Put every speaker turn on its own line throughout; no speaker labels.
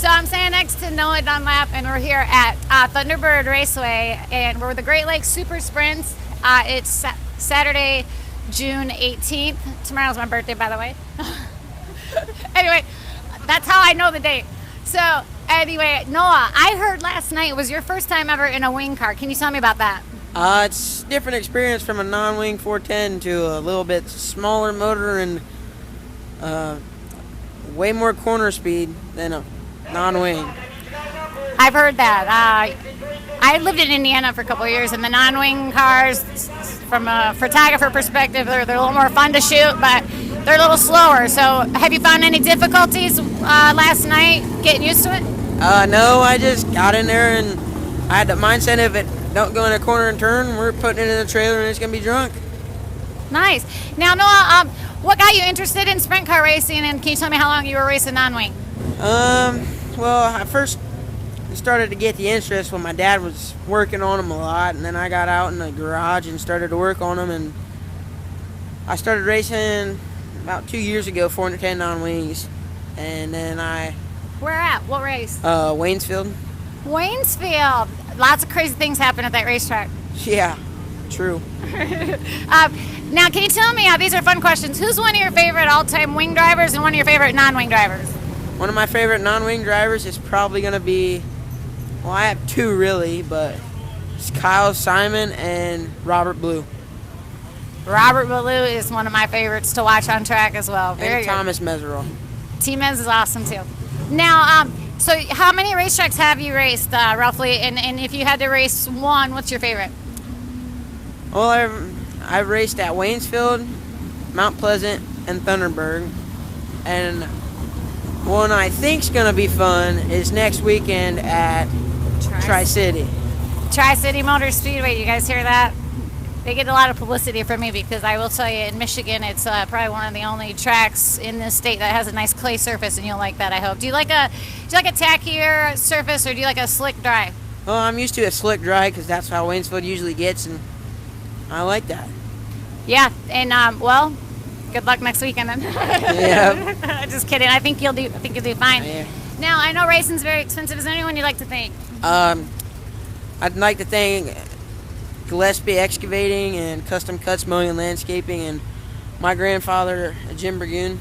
So I'm standing next to Noah Dunlap, and we're here at Thunderbird Raceway, and we're with the Great Lakes Super Sprints. It's Saturday, June 18th. Tomorrow's my birthday, by the way. Anyway, that's how I know the date. So anyway, Noah, I heard last night it was your first time ever in a wing car. Can you tell me about that?
It's a different experience from a non-wing 410 to a little bit smaller motor and way more corner speed than a non-wing.
I've heard that. I lived in Indiana for a couple of years, and the non-wing cars, from a photographer perspective, they're a little more fun to shoot, but they're a little slower. So have you found any difficulties last night getting used to it?
No, I just got in there and I had the mindset of it, don't go in a corner and turn, we're putting it in the trailer and it's going to be drunk.
Nice. Now, Noah, what got you interested in sprint car racing, and can you tell me how long you were racing non-wing?
Well, I first started to get the interest when my dad was working on them a lot, and then I got out in the garage and started to work on them, and I started racing about 2 years ago, 410 non-wings, and then
Where at? What race?
Waynesfield.
Waynesfield. Lots of crazy things happen at that racetrack.
Yeah, true.
Now, can you tell me, these are fun questions, who's one of your favorite all-time wing drivers and one of your favorite non-wing drivers?
One of my favorite non-wing drivers is probably going to be, well, I have two really, but it's Kyle Simon and Robert Blue.
Robert Blue is one of my favorites to watch on track as well. Very
and Thomas Meserol.
T-Mez is awesome too. Now, so how many racetracks have you raced roughly? And if you had to race one, what's your favorite?
Well, I've raced at Waynesfield, Mount Pleasant, and Thunderbird. And one I think's going to be fun is next weekend at Tri-City.
Tri-City Motor Speedway. You guys hear that? They get a lot of publicity from me because I will tell you, in Michigan, it's probably one of the only tracks in this state that has a nice clay surface, and you'll like that, I hope. Do you like a tackier surface, or do you like a slick dry?
Well, I'm used to a slick dry because that's how Waynesfield usually gets, and I like that.
Yeah, and well, good luck next weekend then.
Yeah.
Just kidding. I think you'll do fine.
Yeah.
Now, I know racing's very expensive. Is there anyone you'd like to thank?
I'd like to thank Gillespie Excavating and Custom Cuts Mowing and Landscaping, and my grandfather, Jim Burgoon.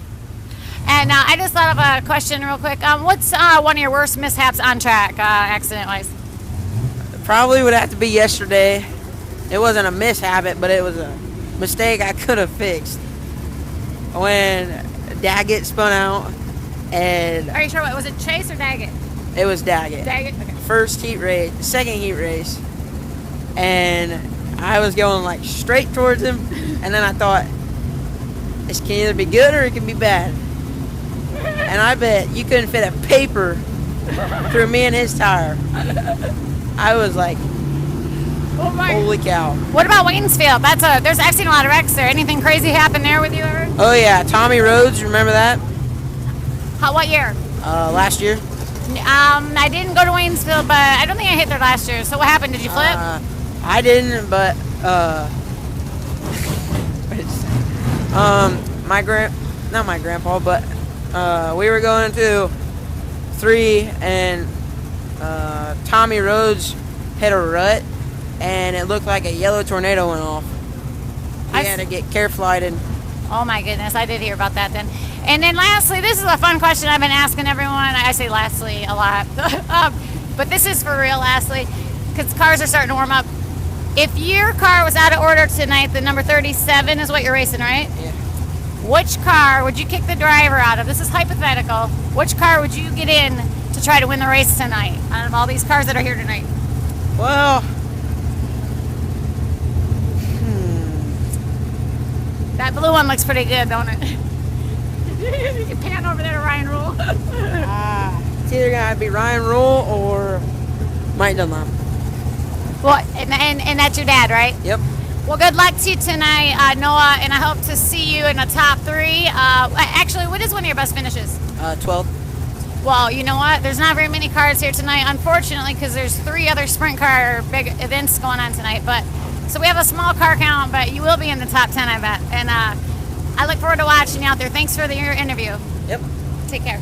And I just thought of a question real quick. What's one of your worst mishaps on track, accident-wise?
Probably would have to be yesterday. It wasn't a mishap, but it was a mistake I could have fixed. When Daggett spun out, and
Are you sure? What was it, Chase or Daggett?
it was Daggett.
Daggett. Okay.
First heat race, second heat race, and I was going like straight towards him, and then I thought, this can either be good or it can be bad. And I bet you couldn't fit a paper through me and his tire. I was like, holy cow.
What about Waynesfield? I've seen a lot of wrecks there. Anything crazy happen there with you ever?
Oh yeah, Tommy Rhodes, remember that?
What year?
Last year.
I didn't go to Waynesfield, but I don't think I hit there last year. So what happened? Did you flip?
I didn't, but not my grandpa, but we were going to 3, and Tommy Rhodes hit a rut, and it looked like a yellow tornado went off. We had to get care flighted.
Oh my goodness, I did hear about that then. And then lastly, this is a fun question I've been asking everyone. I say lastly a lot, but this is for real lastly, because cars are starting to warm up. If your car was out of order tonight, the number 37 is what you're racing, right?
Yeah.
Which car would you kick the driver out of? This is hypothetical. Which car would you get in to try to win the race tonight out of all these cars that are here tonight?
Well,
That blue one looks pretty good, don't it? You pan over there to Ryan Rule.
it's either gonna be Ryan Rule or Mike Dunlap.
Well, and that's your dad, right?
Yep.
Well, good luck to you tonight, Noah, and I hope to see you in the top 3. Actually, what is one of your best finishes?
12th.
Well, you know what? There's not very many cars here tonight, unfortunately, because there's 3 other sprint car big events going on tonight. But so we have a small car count, but you will be in the top 10, I bet. And I look forward to watching you out there. Thanks for your interview.
Yep.
Take care.